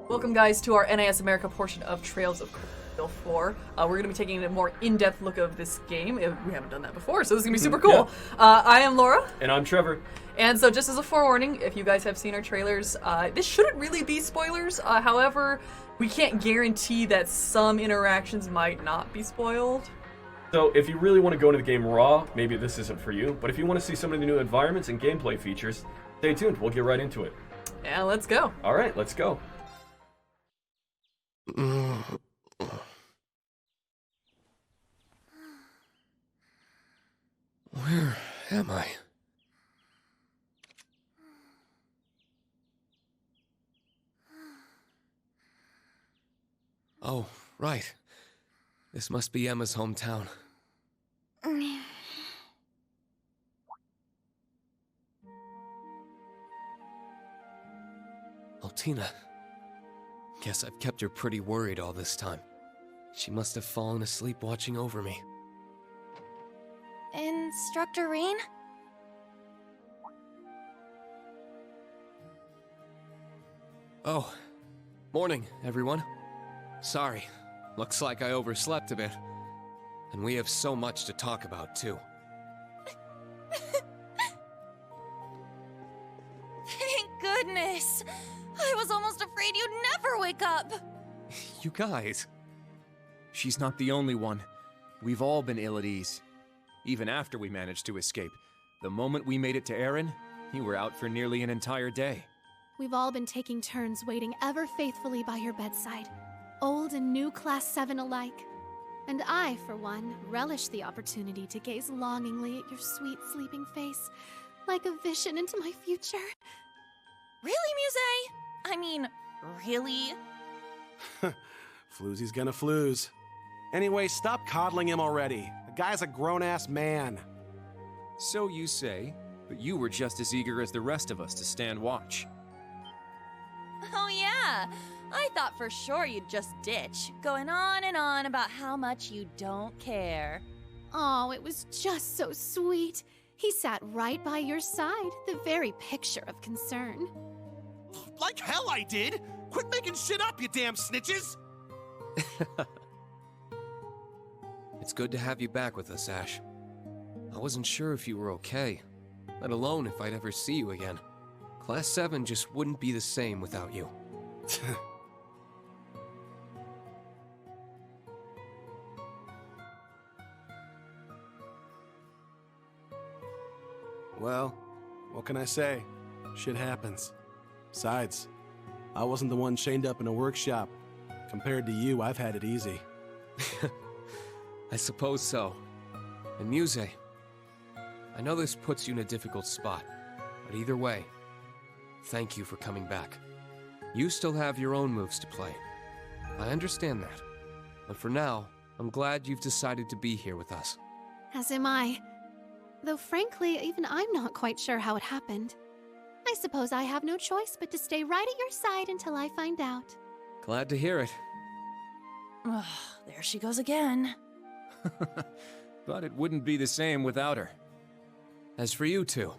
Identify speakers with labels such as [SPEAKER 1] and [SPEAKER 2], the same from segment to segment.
[SPEAKER 1] Welcome, guys, to our Nis America portion of Trails of Cold 4. We're going to be taking a more in-depth look of this game. We haven't done that before, so this is going to be super cool.
[SPEAKER 2] Yeah.
[SPEAKER 1] I am Laura.
[SPEAKER 2] And I'm Trevor.
[SPEAKER 1] And so just as a forewarning, if you guys have seen our trailers, this shouldn't really be spoilers. However, we can't guarantee that some interactions might not be spoiled.
[SPEAKER 2] So if you really want to go into the game raw, maybe this isn't for you. But if you want to see some of the new environments and gameplay features, stay tuned. We'll get right into it.
[SPEAKER 1] Yeah, let's go.
[SPEAKER 2] All right, let's go.
[SPEAKER 3] Where am I? Oh, right. This must be Emma's hometown. Altina. Guess I've kept her pretty worried all this time. She must have fallen asleep watching over me.
[SPEAKER 4] Instructor Reen?
[SPEAKER 3] Oh, morning, everyone. Sorry, looks like I overslept a bit. And we have so much to talk about, too.
[SPEAKER 4] Thank goodness! I was almost afraid you'd never wake up!
[SPEAKER 3] You guys.
[SPEAKER 5] She's not the only one. We've all been ill at ease. Even after we managed to escape. The moment we made it to Aaron, you were out for nearly an entire day.
[SPEAKER 6] We've all been taking turns waiting ever faithfully by your bedside, old and new Class 7 alike. And I, for one, relish the opportunity to gaze longingly at your sweet sleeping face, like a vision into my future.
[SPEAKER 4] Really, Muse? I mean, really?
[SPEAKER 7] Floozy's gonna flooze. Anyway, stop coddling him already. The guy's a grown-ass man.
[SPEAKER 5] So you say, but you were just as eager as the rest of us to stand watch.
[SPEAKER 4] Oh yeah, I thought for sure you'd just ditch, going on and on about how much you don't care.
[SPEAKER 6] Oh, it was just so sweet. He sat right by your side, the very picture of concern.
[SPEAKER 7] Like hell I did! Quit making shit up, you damn snitches!
[SPEAKER 3] It's good to have you back with us, Ash. I wasn't sure if you were okay, let alone if I'd ever see you again. Class 7 just wouldn't be the same without you.
[SPEAKER 7] Well, what can I say? Shit happens. Besides, I wasn't the one chained up in a workshop. Compared to you, I've had it easy.
[SPEAKER 3] I suppose so. And Muse, I know this puts you in a difficult spot, but either way, thank you for coming back. You still have your own moves to play. I understand that. But for now, I'm glad you've decided to be here with us.
[SPEAKER 6] As am I. Though frankly, even I'm not quite sure how it happened. I suppose I have no choice but to stay right at your side until I find out.
[SPEAKER 3] Glad to hear it.
[SPEAKER 4] Ugh, there she goes again.
[SPEAKER 5] But it wouldn't be the same without her.
[SPEAKER 3] As for you two,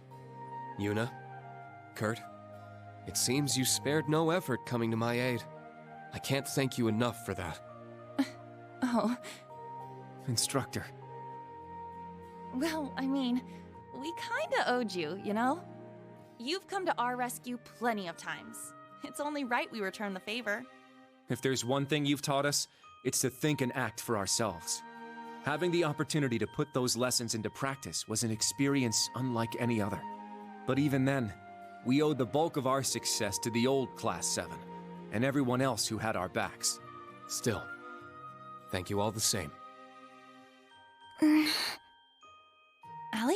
[SPEAKER 3] Yuna, Kurt, it seems you spared no effort coming to my aid. I can't thank you enough for that.
[SPEAKER 4] Oh,
[SPEAKER 5] Instructor.
[SPEAKER 4] well, I mean, we kinda owed you, you know? You've come to our rescue plenty of times. It's only right we return the favor.
[SPEAKER 5] If there's one thing you've taught us, it's to think and act for ourselves. Having the opportunity to put those lessons into practice was an experience unlike any other. But even then, we owed the bulk of our success to the old Class 7, and everyone else who had our backs.
[SPEAKER 3] Still, thank you all the same.
[SPEAKER 4] Allie?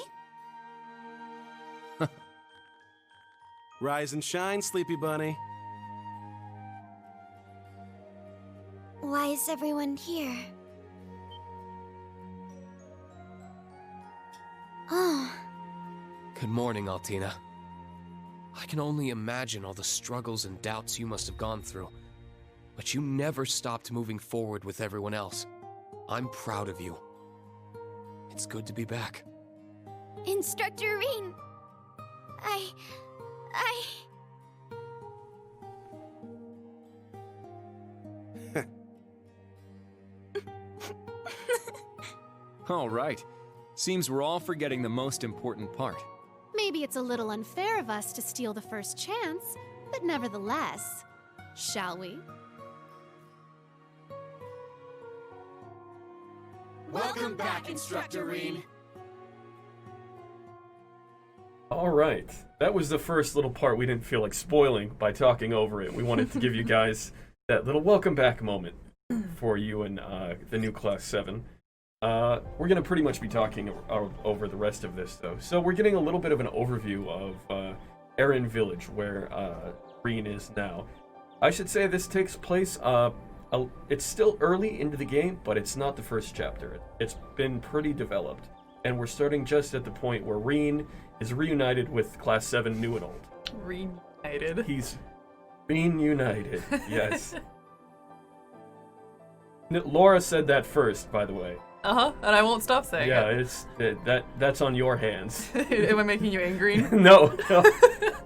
[SPEAKER 7] Rise and shine, Sleepy Bunny.
[SPEAKER 8] Why is everyone here? Oh.
[SPEAKER 3] Good morning, Altina. I can only imagine all the struggles and doubts you must have gone through. But you never stopped moving forward with everyone else. I'm proud of you. It's good to be back.
[SPEAKER 8] Instructor Reen!
[SPEAKER 5] All right. Seems we're all forgetting the most important part.
[SPEAKER 6] Maybe it's a little unfair of us to steal the first chance, but nevertheless, shall we?
[SPEAKER 3] Welcome back, Instructor Reen.
[SPEAKER 2] All right, that was the first little part we didn't feel like spoiling by talking over it. We wanted to give you guys that little welcome back moment for you and the new Class 7. We're going to pretty much be talking over the rest of this, though. So we're getting a little bit of an overview of Erin Village, where Reen is now. I should say this takes place, it's still early into the game, but it's not the first chapter. It's been pretty developed. And we're starting just at the point where Reen is reunited with Class 7 New and Old.
[SPEAKER 1] Reunited.
[SPEAKER 2] He's reunited, yes. Laura said that first, by the way.
[SPEAKER 1] Uh-huh, and I won't stop saying
[SPEAKER 2] Yeah,
[SPEAKER 1] it.
[SPEAKER 2] it's that's on your hands.
[SPEAKER 1] Am I making you angry?
[SPEAKER 2] No.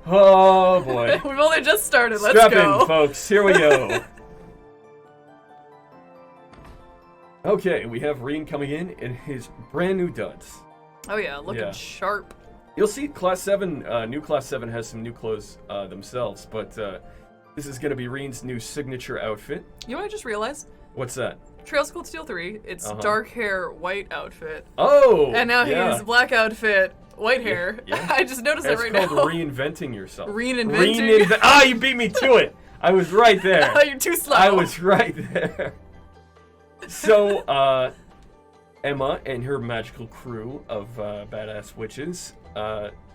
[SPEAKER 2] Oh, boy.
[SPEAKER 1] We've only just started, let's
[SPEAKER 2] Strap
[SPEAKER 1] go.
[SPEAKER 2] in, folks. Here we go. Okay, we have Reen coming in his brand new duds.
[SPEAKER 1] Oh yeah, looking
[SPEAKER 2] Yeah.
[SPEAKER 1] sharp.
[SPEAKER 2] You'll see Class 7, new Class 7 has some new clothes themselves, but this is going to be Reen's new signature outfit.
[SPEAKER 1] You know what I just realized?
[SPEAKER 2] What's that?
[SPEAKER 1] Trails Cold Steel 3, it's dark hair, white outfit.
[SPEAKER 2] Oh!
[SPEAKER 1] And now
[SPEAKER 2] yeah.
[SPEAKER 1] he's black outfit, white hair.
[SPEAKER 2] yeah.
[SPEAKER 1] I just noticed that
[SPEAKER 2] It's
[SPEAKER 1] right
[SPEAKER 2] called
[SPEAKER 1] now.
[SPEAKER 2] reinventing yourself.
[SPEAKER 1] Reinventing?
[SPEAKER 2] You beat me to it! I was right there.
[SPEAKER 1] You're too slow.
[SPEAKER 2] I was right there. So, Emma and her magical crew of badass witches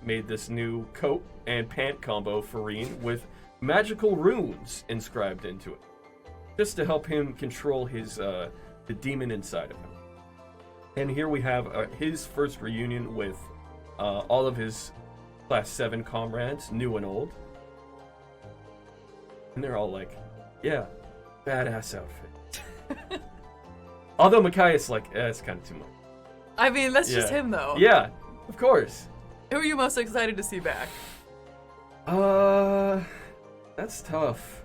[SPEAKER 2] made this new coat and pant combo for Reen with magical runes inscribed into it, just to help him control his the demon inside of him. And here we have his first reunion with all of his Class 7 comrades, new and old. And they're all like, yeah, badass outfit. Although Micaiah's like, it's kind of too much.
[SPEAKER 1] I mean, that's just
[SPEAKER 2] Yeah.
[SPEAKER 1] him though.
[SPEAKER 2] Yeah, of course.
[SPEAKER 1] Who are you most excited to see back?
[SPEAKER 2] That's tough.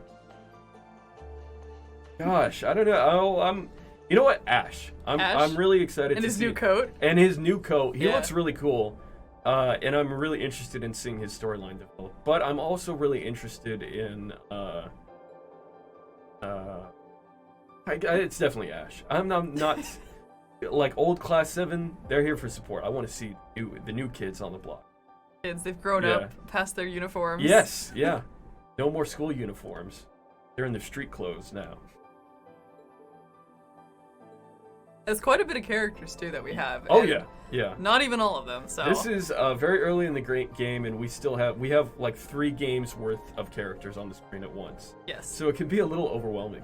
[SPEAKER 2] Gosh, I don't know. You know what, Ash.
[SPEAKER 1] Ash?
[SPEAKER 2] I'm really excited
[SPEAKER 1] And
[SPEAKER 2] to
[SPEAKER 1] his
[SPEAKER 2] see
[SPEAKER 1] new coat?
[SPEAKER 2] And his new coat. He
[SPEAKER 1] Yeah.
[SPEAKER 2] looks really cool. And I'm really interested in seeing his storyline develop. But I'm also really interested in it's definitely Ash. I'm not like old Class 7. They're here for support. I want to see the new kids on the block.
[SPEAKER 1] Kids, they've grown
[SPEAKER 2] Yeah.
[SPEAKER 1] up past their uniforms.
[SPEAKER 2] Yes, yeah. No more school uniforms. They're in their street clothes now.
[SPEAKER 1] There's quite a bit of characters too that we have.
[SPEAKER 2] Oh
[SPEAKER 1] and
[SPEAKER 2] yeah, yeah.
[SPEAKER 1] Not even all of them. So
[SPEAKER 2] This is very early in the great game, and we have like 3 games worth of characters on the screen at once.
[SPEAKER 1] yes,
[SPEAKER 2] So it can be a little overwhelming.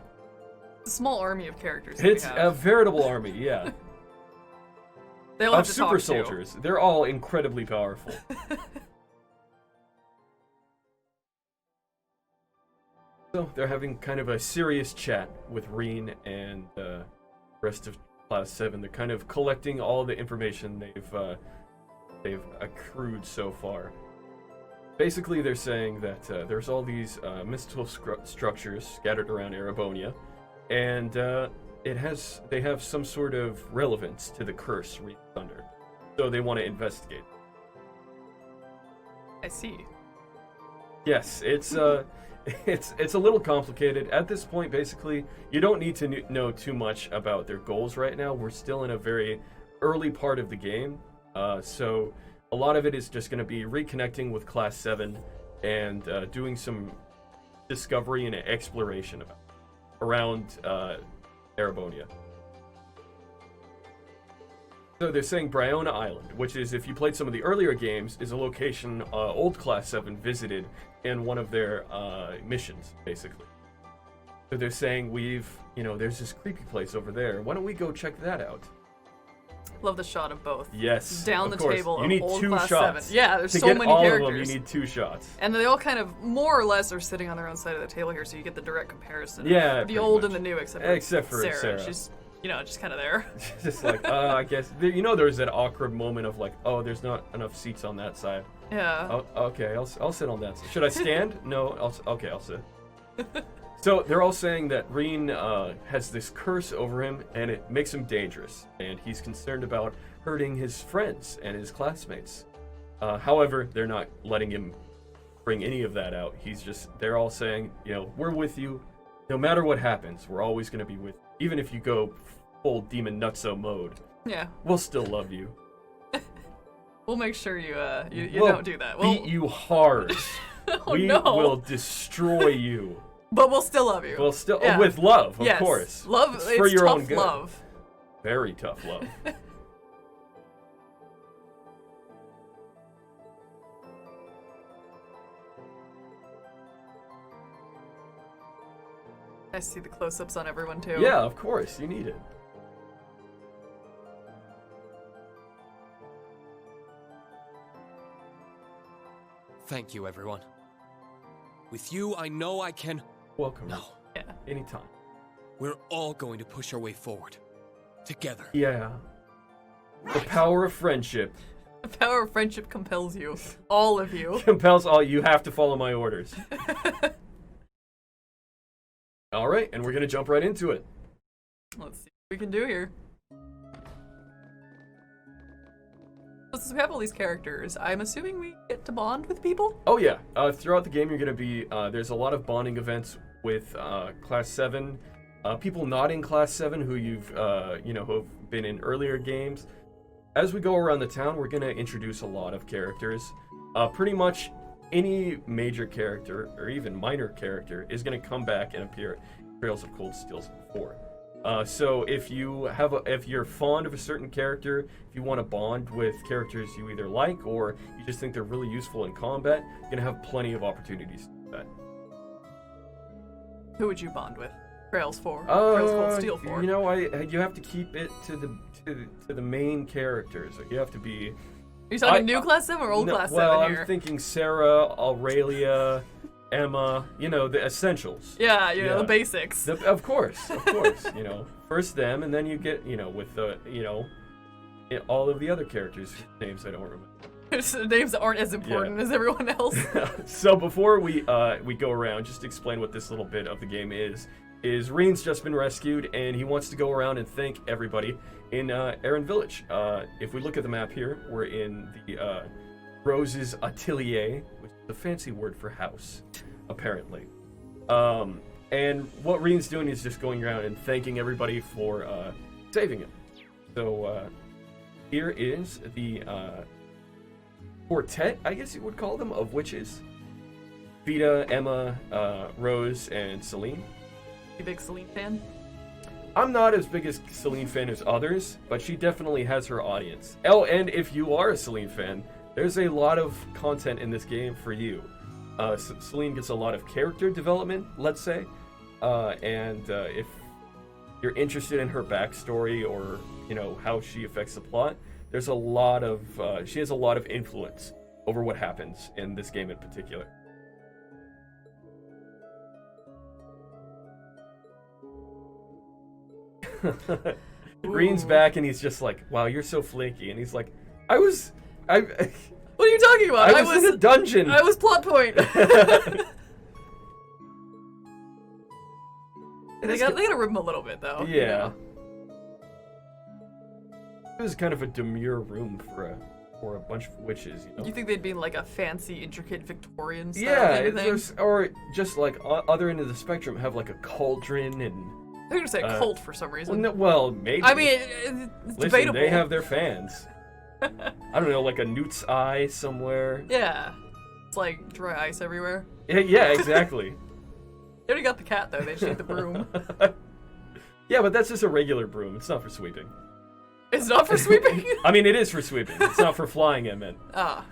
[SPEAKER 1] a small army of characters. That
[SPEAKER 2] It's
[SPEAKER 1] we
[SPEAKER 2] a
[SPEAKER 1] have.
[SPEAKER 2] veritable army, yeah,
[SPEAKER 1] They all have
[SPEAKER 2] of
[SPEAKER 1] to
[SPEAKER 2] super
[SPEAKER 1] talk
[SPEAKER 2] soldiers. They're all incredibly powerful. So they're having kind of a serious chat with Reen and the rest of Class 7. They're kind of collecting all the information they've accrued so far. Basically, they're saying that there's all these mystical structures scattered around Arabonia, and they have some sort of relevance to the curse Reen Thunder. So they want to investigate.
[SPEAKER 1] I see.
[SPEAKER 2] Yes, it's it's a little complicated at this point. Basically, you don't need to know too much about their goals right now. We're still in a very early part of the game, so a lot of it is just going to be reconnecting with Class 7 and doing some discovery and exploration around Arabonia. So they're saying Bryona Island, which is, if you played some of the earlier games, is a location old Class 7 visited in one of their missions, basically. So they're saying there's this creepy place over there. Why don't we go check that out?
[SPEAKER 1] Love the shot of both.
[SPEAKER 2] Yes,
[SPEAKER 1] Down
[SPEAKER 2] of
[SPEAKER 1] the
[SPEAKER 2] course.
[SPEAKER 1] table
[SPEAKER 2] you
[SPEAKER 1] of
[SPEAKER 2] need
[SPEAKER 1] old
[SPEAKER 2] 2
[SPEAKER 1] Class
[SPEAKER 2] shots.
[SPEAKER 1] 7. Yeah, there's
[SPEAKER 2] to
[SPEAKER 1] so
[SPEAKER 2] get
[SPEAKER 1] many
[SPEAKER 2] all
[SPEAKER 1] characters.
[SPEAKER 2] of them, you need 2 shots.
[SPEAKER 1] And they all kind of, more or less, are sitting on their own side of the table here, so you get the direct comparison.
[SPEAKER 2] Yeah,
[SPEAKER 1] of the
[SPEAKER 2] pretty
[SPEAKER 1] old
[SPEAKER 2] much.
[SPEAKER 1] and the new, except for Sarah. She's, just kind of there.
[SPEAKER 2] Just like, I guess, there's that awkward moment of like, oh, there's not enough seats on that side.
[SPEAKER 1] Yeah.
[SPEAKER 2] Oh, okay, I'll sit on that side. Should I stand? No, I'll sit. So they're all saying that Reen has this curse over him, and it makes him dangerous, and he's concerned about hurting his friends and his classmates. However, they're not letting him bring any of that out. They're all saying, we're with you. No matter what happens, we're always going to be with you. Even if you go full Demon Nutso mode,
[SPEAKER 1] Yeah.
[SPEAKER 2] we'll still love you.
[SPEAKER 1] We'll make sure you
[SPEAKER 2] We'll
[SPEAKER 1] don't do that.
[SPEAKER 2] beat you hard.
[SPEAKER 1] Oh,
[SPEAKER 2] we
[SPEAKER 1] no.
[SPEAKER 2] will destroy you.
[SPEAKER 1] But we'll still love you.
[SPEAKER 2] We'll still
[SPEAKER 1] Yeah.
[SPEAKER 2] with love, of
[SPEAKER 1] Yes.
[SPEAKER 2] course.
[SPEAKER 1] Love,
[SPEAKER 2] It's
[SPEAKER 1] it's
[SPEAKER 2] for your
[SPEAKER 1] tough
[SPEAKER 2] own good.
[SPEAKER 1] love.
[SPEAKER 2] Very tough love.
[SPEAKER 1] Nice to see the close-ups on everyone too.
[SPEAKER 2] Yeah, of course. You need it.
[SPEAKER 3] Thank you, everyone. With you, I know I can...
[SPEAKER 2] Welcome.
[SPEAKER 3] No,
[SPEAKER 1] Yeah.
[SPEAKER 2] Anytime.
[SPEAKER 3] we're all going to push our way forward. Together.
[SPEAKER 2] Yeah. The power of friendship
[SPEAKER 1] The power of friendship compels you. All of you.
[SPEAKER 2] compels all. You have to follow my orders. All right, and we're gonna jump right into it.
[SPEAKER 1] Let's see what we can do here. So since we have all these characters, I'm assuming we get to bond with people?
[SPEAKER 2] Oh yeah. Throughout the game, you're gonna be. There's a lot of bonding events with Class 7. People not in Class 7 who you've who have been in earlier games. As we go around the town, we're gonna introduce a lot of characters. Pretty much any major character or even minor character is gonna come back and appear in Trails of Cold Steel 4. So if you're fond of a certain character, if you want to bond with characters you either like or you just think they're really useful in combat, you're gonna have plenty of opportunities to do that.
[SPEAKER 1] Who would you bond with? Trails 4. Trails Cold Steel 4.
[SPEAKER 2] You have to keep it to the main characters. You have to be.
[SPEAKER 1] Are you talking new Class 7 or old Class 7 here?
[SPEAKER 2] I'm thinking Sarah, Aralia, Emma. The essentials.
[SPEAKER 1] Yeah,
[SPEAKER 2] Yeah.
[SPEAKER 1] the basics.
[SPEAKER 2] Of course. First them, and then you get with the all of the other characters whose names I don't remember.
[SPEAKER 1] Names aren't as important as everyone else.
[SPEAKER 2] So before we go around, just to explain what this little bit of the game is Reen's just been rescued, and he wants to go around and thank everybody in Aaron Village. If we look at the map here, we're in the Rose's Atelier, which is a fancy word for house, apparently. And what Reen's doing is just going around and thanking everybody for saving him. So here is the quartet, I guess you would call them, of witches. Vita, Emma, Rose, and Celine.
[SPEAKER 1] You a big Celine fan?
[SPEAKER 2] I'm not as big a Celine fan as others, but she definitely has her audience. Oh, and if you are a Celine fan, there's a lot of content in this game for you. Celine gets a lot of character development, let's say, and if you're interested in her backstory or how she affects the plot, there's a lot of she has a lot of influence over what happens in this game in particular. Green's back and he's just like, "Wow, you're so flaky," and he's like, I
[SPEAKER 1] What are you talking about?
[SPEAKER 2] I was in a dungeon.
[SPEAKER 1] I was plot point. They gotta rip him a little bit though.
[SPEAKER 2] Yeah. It was kind of a demure room for a bunch of witches,
[SPEAKER 1] You think they'd be in like a fancy, intricate Victorian style
[SPEAKER 2] Yeah,
[SPEAKER 1] type of thing?
[SPEAKER 2] or just like other end of the spectrum have like a cauldron and.
[SPEAKER 1] I was gonna say cult for some reason.
[SPEAKER 2] Well, maybe.
[SPEAKER 1] I mean, it's
[SPEAKER 2] Listen,
[SPEAKER 1] debatable.
[SPEAKER 2] they have their fans. I don't know, like a newt's eye somewhere.
[SPEAKER 1] Yeah. It's like dry ice everywhere.
[SPEAKER 2] Yeah, exactly.
[SPEAKER 1] They already got the cat though, they just need the broom.
[SPEAKER 2] Yeah, but that's just a regular broom. It's not for sweeping.
[SPEAKER 1] It's not for sweeping?
[SPEAKER 2] I mean, it is for sweeping. It's not for flying, I meant.
[SPEAKER 1] Ah.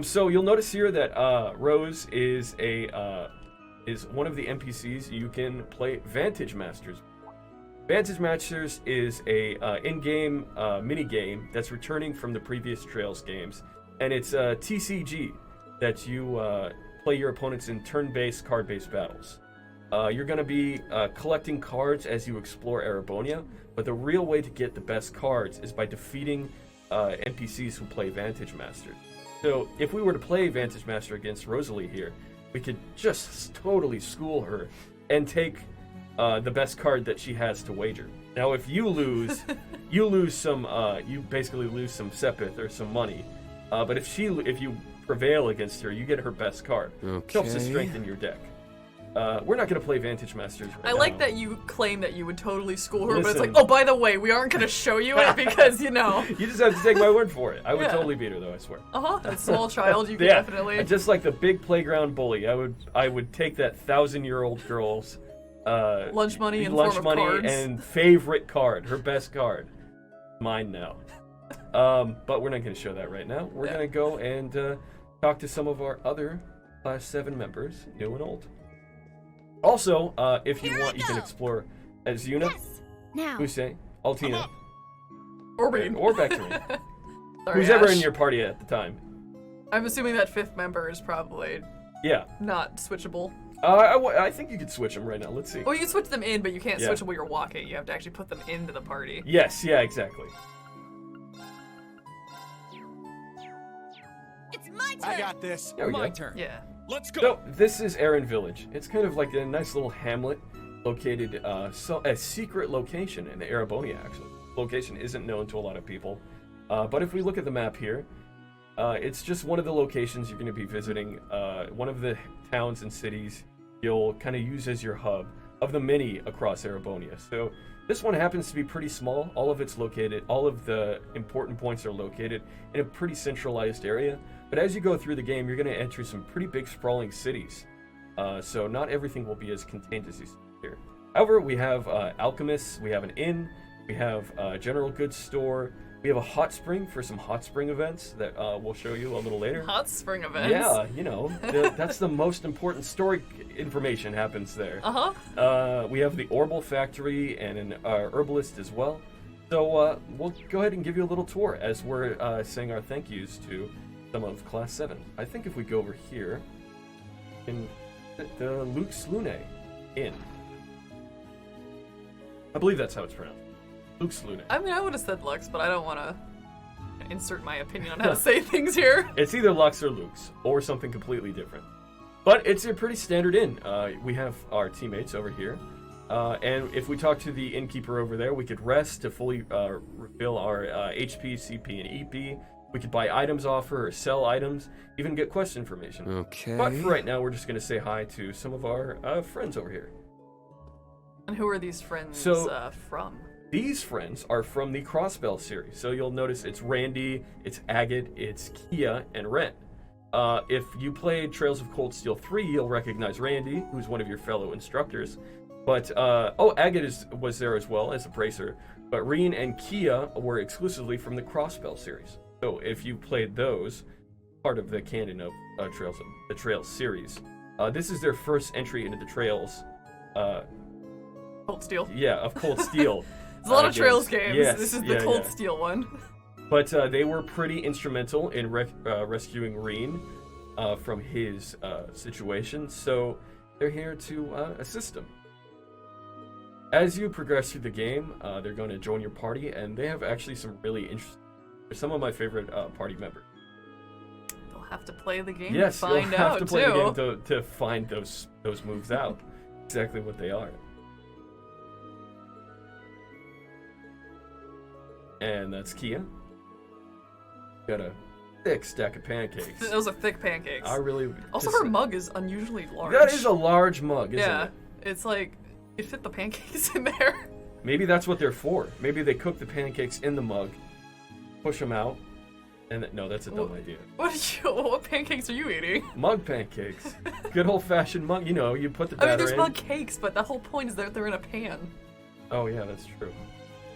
[SPEAKER 2] So you'll notice here that Rose is one of the NPCs you can play Vantage Masters. Vantage Masters is a in-game mini-game that's returning from the previous Trails games, and it's a TCG that you play your opponents in turn-based, card-based battles. You're going to be collecting cards as you explore Arabonia, but the real way to get the best cards is by defeating NPCs who play Vantage Masters. So if we were to play Vantage Master against Rosalie here, we could just totally school her and take the best card that she has to wager. Now, if you lose, you lose some. You basically lose some Sepith or some money. But if you prevail against her, you get her best card.
[SPEAKER 3] Okay.
[SPEAKER 2] It helps to strengthen your deck. We're not going to play Vantage Masters right
[SPEAKER 1] I
[SPEAKER 2] now.
[SPEAKER 1] like that you claim that you would totally school her, but it's like,
[SPEAKER 2] Listen.
[SPEAKER 1] oh, by the way, we aren't going to show you it because,
[SPEAKER 2] You just have to take my word for it. I would
[SPEAKER 1] Yeah.
[SPEAKER 2] totally beat her, though, I swear.
[SPEAKER 1] a small child, you can
[SPEAKER 2] Yeah,
[SPEAKER 1] definitely.
[SPEAKER 2] just like the big playground bully, I would take that 1,000-year-old girl's
[SPEAKER 1] Lunch money in
[SPEAKER 2] lunch
[SPEAKER 1] form of
[SPEAKER 2] money
[SPEAKER 1] cards.
[SPEAKER 2] and favorite card, her best card. Mine now. But we're not going to show that right now. We're going to go and talk to some of our other Class 7 members, new and old. Also, if you want, you can explore as Yuna,
[SPEAKER 8] Now.
[SPEAKER 2] Usei, Altina,
[SPEAKER 1] Or Bean.
[SPEAKER 2] or Vectorine.
[SPEAKER 1] Sorry,
[SPEAKER 2] Who's ever
[SPEAKER 1] Ash.
[SPEAKER 2] in your party at the time.
[SPEAKER 1] I'm assuming that 5th member is probably
[SPEAKER 2] Yeah.
[SPEAKER 1] not switchable.
[SPEAKER 2] I think you could switch them right now. Let's see.
[SPEAKER 1] Well, you can switch them in, but you can't
[SPEAKER 2] Yeah.
[SPEAKER 1] switch them while you're walking. You have to actually put them into the party.
[SPEAKER 2] Yes, yeah, exactly.
[SPEAKER 4] It's my turn!
[SPEAKER 7] I got this.
[SPEAKER 2] There we
[SPEAKER 5] My
[SPEAKER 2] go.
[SPEAKER 5] turn.
[SPEAKER 1] Yeah.
[SPEAKER 5] Let's go.
[SPEAKER 2] So, this is Aaron Village. It's kind of like a nice little hamlet located, a secret location in Arabonia, actually. Location isn't known to a lot of people. But if we look at the map here, it's just one of the locations you're going to be visiting. One of the towns and cities you'll kind of use as your hub of the many across Arabonia. So this one happens to be pretty small. All of the important points are located in a pretty centralized area. But as you go through the game, you're going to enter some pretty big sprawling cities. So not everything will be as contained as you see here. However, we have alchemists, we have an inn, we have a general goods store, we have a hot spring for some hot spring events that we'll show you a little later.
[SPEAKER 1] Hot spring events.
[SPEAKER 2] Yeah, that's the most important story information happens there. We have the Orbal factory and an herbalist as well. So we'll go ahead and give you a little tour as we're saying our thank yous to some of Class 7. I think if we go over here, in the Luke's Lune Inn. I believe that's how it's pronounced. Luke's Lune.
[SPEAKER 1] I mean, I would have said Lux, but I don't want to insert my opinion on how to say things here.
[SPEAKER 2] It's either Lux or Luke's, or something completely different. But it's a pretty standard inn. We have our teammates over here. And if we talk to the innkeeper over there, we could rest to fully refill our HP, CP, and EP. We could buy items off her, or sell items, even get quest information.
[SPEAKER 3] Okay.
[SPEAKER 2] But for right now, we're just going to say hi to some of our friends over here.
[SPEAKER 1] And who are these friends
[SPEAKER 2] So-
[SPEAKER 1] from?
[SPEAKER 2] These friends are from the Crossbell series. So you'll notice it's Randy, it's Agate, it's Kia, and Ren. If you played Trails of Cold Steel 3, you'll recognize Randy, who's one of your fellow instructors. But, Agate was there as well as a bracer. But Reen and Kia were exclusively from the Crossbell series. So if you played those, part of the canon of the Trails series, this is their first entry into the Trails.
[SPEAKER 1] Cold Steel.
[SPEAKER 2] Yeah, of Cold Steel.
[SPEAKER 1] There's a lot of
[SPEAKER 2] games.
[SPEAKER 1] Trails games.
[SPEAKER 2] Yes,
[SPEAKER 1] This is the
[SPEAKER 2] yeah,
[SPEAKER 1] Cold
[SPEAKER 2] yeah.
[SPEAKER 1] Steel one.
[SPEAKER 2] But they were pretty instrumental in rescuing Reen from his situation, so they're here to assist him. As you progress through the game, they're going to join your party, and they have actually some really interesting. They're some of my favorite party members.
[SPEAKER 1] You'll have to play the game
[SPEAKER 2] Yes,
[SPEAKER 1] to find
[SPEAKER 2] you'll have
[SPEAKER 1] out
[SPEAKER 2] to play
[SPEAKER 1] too.
[SPEAKER 2] the game to find those moves out. Exactly what they are. And that's Kia. Got a thick stack of pancakes.
[SPEAKER 1] Those are thick pancakes.
[SPEAKER 2] I really.
[SPEAKER 1] Also,
[SPEAKER 2] just-
[SPEAKER 1] her mug is unusually large.
[SPEAKER 2] That is a large mug, isn't
[SPEAKER 1] yeah.
[SPEAKER 2] it?
[SPEAKER 1] It's like it fit the pancakes in there.
[SPEAKER 2] Maybe that's what they're for. Maybe they cook the pancakes in the mug, push them out, and no, that's a dumb idea.
[SPEAKER 1] What pancakes are you eating?
[SPEAKER 2] Mug pancakes. Good old-fashioned mug. You put the
[SPEAKER 1] I mean,
[SPEAKER 2] batter
[SPEAKER 1] there's
[SPEAKER 2] in.
[SPEAKER 1] mug cakes, but the whole point is that they're in a pan.
[SPEAKER 2] Oh yeah, that's true.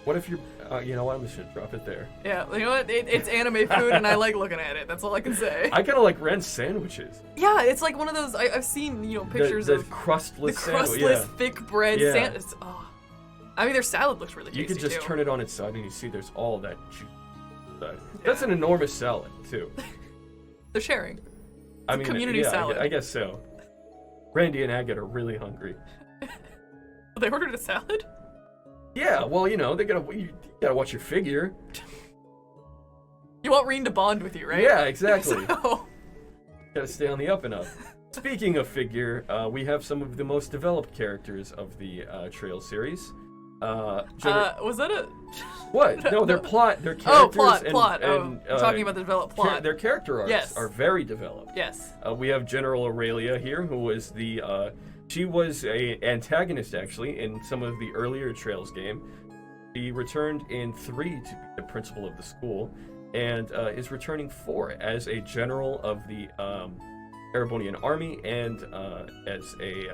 [SPEAKER 2] What if you're? You know what? I'm just gonna drop it there.
[SPEAKER 1] Yeah, you know what? It's anime food, and I like looking at it. That's all I can say.
[SPEAKER 2] I kind of like Ren's sandwiches.
[SPEAKER 1] Yeah, it's like one of those. I've seen pictures
[SPEAKER 2] the
[SPEAKER 1] of
[SPEAKER 2] crustless
[SPEAKER 1] the
[SPEAKER 2] sandwich.
[SPEAKER 1] crustless,
[SPEAKER 2] Yeah.
[SPEAKER 1] thick bread
[SPEAKER 2] Yeah.
[SPEAKER 1] sandwich. Oh. I mean, their salad looks really tasty
[SPEAKER 2] You could just
[SPEAKER 1] too.
[SPEAKER 2] turn it on its side and you see there's all that juice inside. That's an enormous salad too.
[SPEAKER 1] They're sharing.
[SPEAKER 2] I mean,
[SPEAKER 1] community
[SPEAKER 2] yeah,
[SPEAKER 1] salad.
[SPEAKER 2] I guess so. Randy and Agate are really hungry.
[SPEAKER 1] They ordered a salad.
[SPEAKER 2] Yeah, well, you gotta watch your figure.
[SPEAKER 1] You want Reen to bond with you, right?
[SPEAKER 2] Yeah, exactly.
[SPEAKER 1] So,
[SPEAKER 2] Gotta stay on the up and up. Speaking of figure, we have some of the most developed characters of the Trail series.
[SPEAKER 1] Was that a...
[SPEAKER 2] What? No, their characters.
[SPEAKER 1] Oh, plot.
[SPEAKER 2] And,
[SPEAKER 1] I'm talking about the developed plot.
[SPEAKER 2] Their character arcs
[SPEAKER 1] Yes.
[SPEAKER 2] are very developed.
[SPEAKER 1] Yes.
[SPEAKER 2] We have General Aralia here, who was she was a antagonist actually in some of the earlier Trails game. She returned in 3 to be the principal of the school, and is returning 4 as a general of the Erebonian army and as a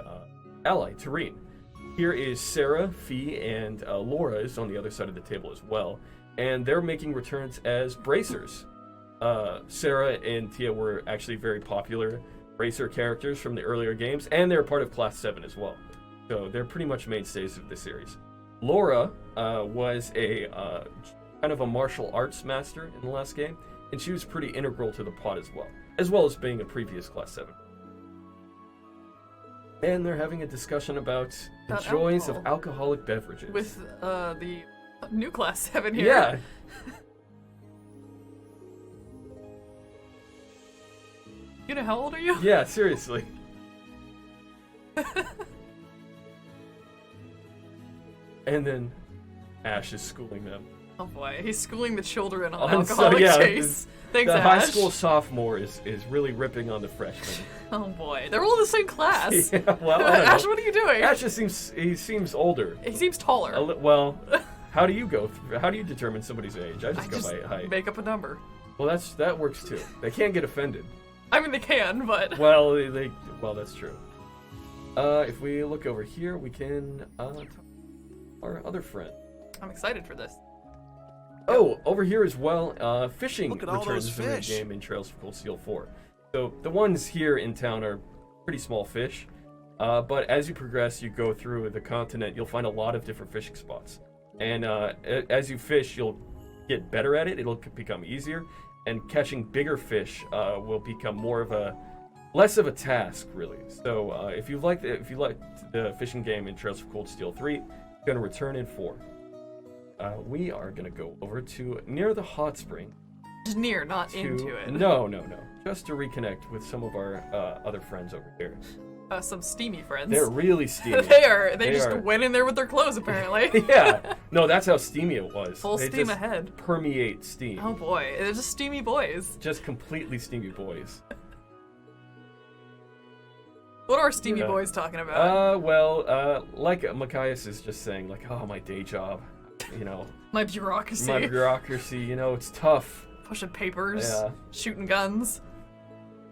[SPEAKER 2] ally to Reen. Here is Sarah, Fee, and Laura is on the other side of the table as well, and they're making returns as bracers. Sarah and Tia were actually very popular bracer characters from the earlier games, and they're part of Class 7 as well. So they're pretty much mainstays of the series. Laura was a kind of a martial arts master in the last game, and she was pretty integral to the plot as well as being a previous Class 7. And they're having a discussion about the joys of alcoholic beverages.
[SPEAKER 1] With the new Class 7 here.
[SPEAKER 2] Yeah.
[SPEAKER 1] You know, how old are you?
[SPEAKER 2] Yeah, seriously. And then Ash is schooling them.
[SPEAKER 1] Oh boy, he's schooling the children on
[SPEAKER 2] So,
[SPEAKER 1] alcoholic
[SPEAKER 2] yeah,
[SPEAKER 1] taste. Thanks,
[SPEAKER 2] the
[SPEAKER 1] Ash.
[SPEAKER 2] high school sophomore is really ripping on the freshmen.
[SPEAKER 1] Oh boy, they're all in the same class.
[SPEAKER 2] Yeah, well, I don't
[SPEAKER 1] Ash,
[SPEAKER 2] know.
[SPEAKER 1] what are you doing?
[SPEAKER 2] Ash just seems older.
[SPEAKER 1] He seems taller.
[SPEAKER 2] Well, how do you determine somebody's age? I
[SPEAKER 1] I
[SPEAKER 2] just go by height.
[SPEAKER 1] make up a number.
[SPEAKER 2] Well, that works too. They can't get offended.
[SPEAKER 1] I mean, they can, but...
[SPEAKER 2] Well, well, that's true. If we look over here, we can talk to our other friend.
[SPEAKER 1] I'm excited for this.
[SPEAKER 2] Oh, over here as well, fishing
[SPEAKER 7] Look at all
[SPEAKER 2] returns
[SPEAKER 7] those
[SPEAKER 2] to the
[SPEAKER 7] fish.
[SPEAKER 2] game in Trails of Cold Steel 4. So the ones here in town are pretty small fish, but as you progress, you go through the continent, you'll find a lot of different fishing spots. And as you fish, you'll get better at it. It'll become easier, and catching bigger fish will become less of a task, really. So if you like the fishing game in Trails of Cold Steel 3, you're going to return in 4. We are going to go over to near the hot spring.
[SPEAKER 1] Just near, not into it.
[SPEAKER 2] No. Just to reconnect with some of our other friends over here.
[SPEAKER 1] Some steamy friends.
[SPEAKER 2] They're really steamy.
[SPEAKER 1] They just
[SPEAKER 2] are.
[SPEAKER 1] went in there with their clothes, apparently.
[SPEAKER 2] Yeah. No, that's how steamy it was.
[SPEAKER 1] Full
[SPEAKER 2] They
[SPEAKER 1] steam
[SPEAKER 2] just
[SPEAKER 1] ahead.
[SPEAKER 2] Permeate steam.
[SPEAKER 1] Oh boy, they're just steamy boys.
[SPEAKER 2] Just completely steamy boys.
[SPEAKER 1] What are steamy
[SPEAKER 2] Yeah.
[SPEAKER 1] boys talking about?
[SPEAKER 2] Like Matthias is just saying, like, oh, my day job,
[SPEAKER 1] My bureaucracy.
[SPEAKER 2] my bureaucracy, it's tough.
[SPEAKER 1] Pushing papers.
[SPEAKER 2] Yeah.
[SPEAKER 1] Shooting guns.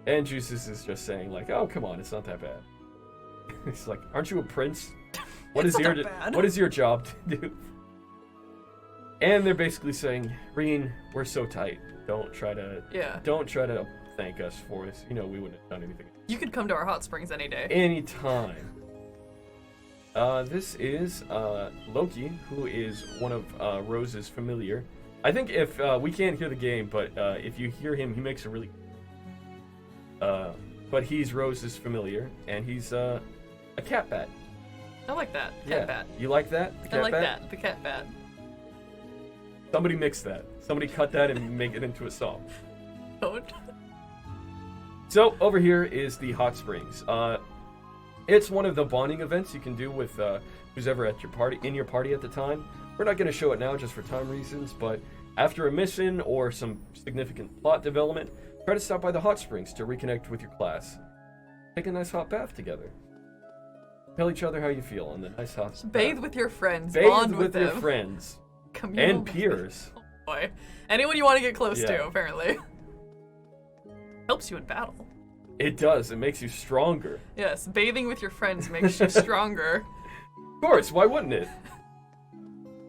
[SPEAKER 2] And Juices is just saying, like, oh, come on, it's not that bad. He's like, aren't you a prince? What
[SPEAKER 1] It's
[SPEAKER 2] is
[SPEAKER 1] not that bad.
[SPEAKER 2] What is your job to do? And they're basically saying, Reen, we're so tight. Don't try to thank us for this. We wouldn't have done anything.
[SPEAKER 1] You could come to our hot springs any day.
[SPEAKER 2] Anytime. This is Loki, who is one of Rose's familiar. I think if we can't hear the game, but if you hear him, he makes a really. But he's Rose's familiar, and he's a cat bat.
[SPEAKER 1] I like that. Cat bat.
[SPEAKER 2] You like that? The cat
[SPEAKER 1] I like
[SPEAKER 2] bat?
[SPEAKER 1] that. The cat bat.
[SPEAKER 2] Somebody mix that. Somebody cut that and make it into a song.
[SPEAKER 1] Don't.
[SPEAKER 2] So over here is the hot springs. It's one of the bonding events you can do with who's ever at your party at the time. We're not going to show it now just for time reasons, but after a mission or some significant plot development, try to stop by the hot springs to reconnect with your class. Take a nice hot bath together. Tell each other how you feel on the nice hot bath.
[SPEAKER 1] Bathe with your friends.
[SPEAKER 2] Bathe
[SPEAKER 1] Bond with
[SPEAKER 2] your
[SPEAKER 1] them.
[SPEAKER 2] friends.
[SPEAKER 1] Communal
[SPEAKER 2] And peers.
[SPEAKER 1] Oh boy. Anyone you want to get close
[SPEAKER 2] Yeah.
[SPEAKER 1] to, apparently. Helps you in battle.
[SPEAKER 2] It does. It makes you stronger.
[SPEAKER 1] Yes, bathing with your friends makes you stronger.
[SPEAKER 2] Of course, why wouldn't it?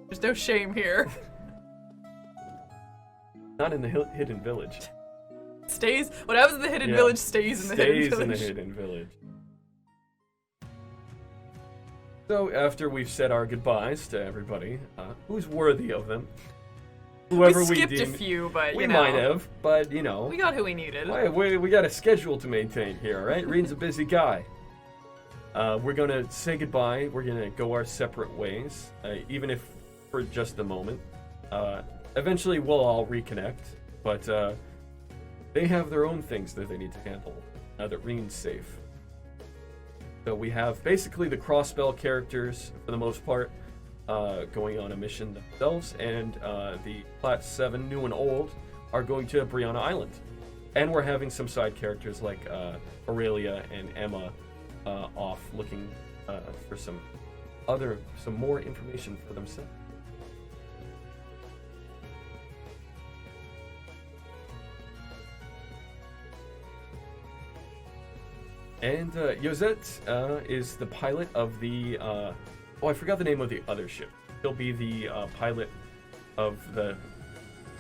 [SPEAKER 1] There's no shame here.
[SPEAKER 2] Not in the hidden village.
[SPEAKER 1] What happens in the hidden
[SPEAKER 2] Yeah.
[SPEAKER 1] village stays in the hidden
[SPEAKER 2] Stays in
[SPEAKER 1] village.
[SPEAKER 2] the hidden village. So after we've said our goodbyes to everybody, who's worthy of them, whoever
[SPEAKER 1] we skipped
[SPEAKER 2] deem,
[SPEAKER 1] a few, but
[SPEAKER 2] we might have, but
[SPEAKER 1] we got who we needed.
[SPEAKER 2] we got a schedule to maintain here, right? Reen's a busy guy. We're gonna say goodbye. We're gonna go our separate ways, even if for just a moment. Eventually, we'll all reconnect, but they have their own things that they need to handle now that Reen's safe. So we have basically the cross-spell characters, for the most part, going on a mission themselves, and the Class 7, new and old, are going to Brianna Island. And we're having some side characters like Aralia and Emma off looking for some more information for themselves. And Yosette is the pilot of the I forgot the name of the other ship. He'll be the pilot of the...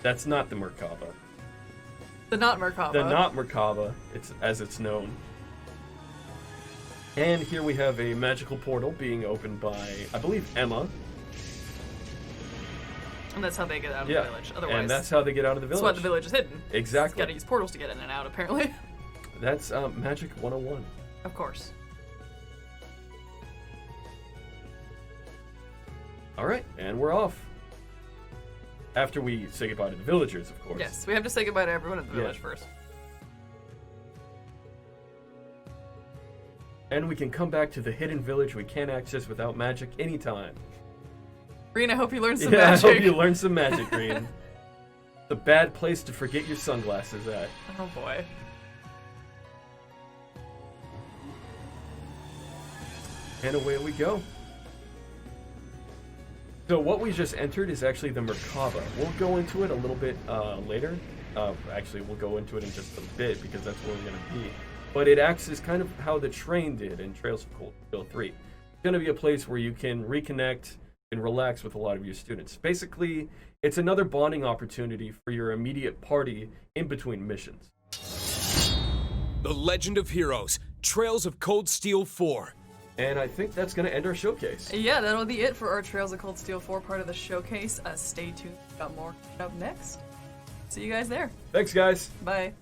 [SPEAKER 2] That's not the Merkaba.
[SPEAKER 1] The not Merkaba.
[SPEAKER 2] The not Merkaba, as it's known. And here we have a magical portal being opened by, I believe, Emma.
[SPEAKER 1] And that's how they get out of the village. Otherwise,
[SPEAKER 2] and that's how they get out of the village.
[SPEAKER 1] That's why the village is hidden.
[SPEAKER 2] Exactly.
[SPEAKER 1] Got to use portals to get in and out, apparently.
[SPEAKER 2] That's Magic 101.
[SPEAKER 1] Of course.
[SPEAKER 2] Alright, and we're off. After we say goodbye to the villagers, of course.
[SPEAKER 1] Yes, we have to say goodbye to everyone at the village first.
[SPEAKER 2] And we can come back to the hidden village we can't access without magic anytime.
[SPEAKER 1] Green, I hope you learned some magic.
[SPEAKER 2] I hope you learned some magic, Green. The bad place to forget your sunglasses at.
[SPEAKER 1] Oh boy.
[SPEAKER 2] And away we go. So what we just entered is actually the Merkaba. We'll go into it a little bit later. Actually, we'll go into it in just a bit because that's where we're going to be. But it acts as kind of how the train did in Trails of Cold Steel 3. It's going to be a place where you can reconnect and relax with a lot of your students. Basically, it's another bonding opportunity for your immediate party in between missions.
[SPEAKER 3] The Legend of Heroes, Trails of Cold Steel 4.
[SPEAKER 2] And I think that's going to end our showcase.
[SPEAKER 1] Yeah, that'll be it for our Trails of Cold Steel 4 part of the showcase. Stay tuned. Got more coming up next. See you guys there.
[SPEAKER 2] Thanks, guys.
[SPEAKER 1] Bye.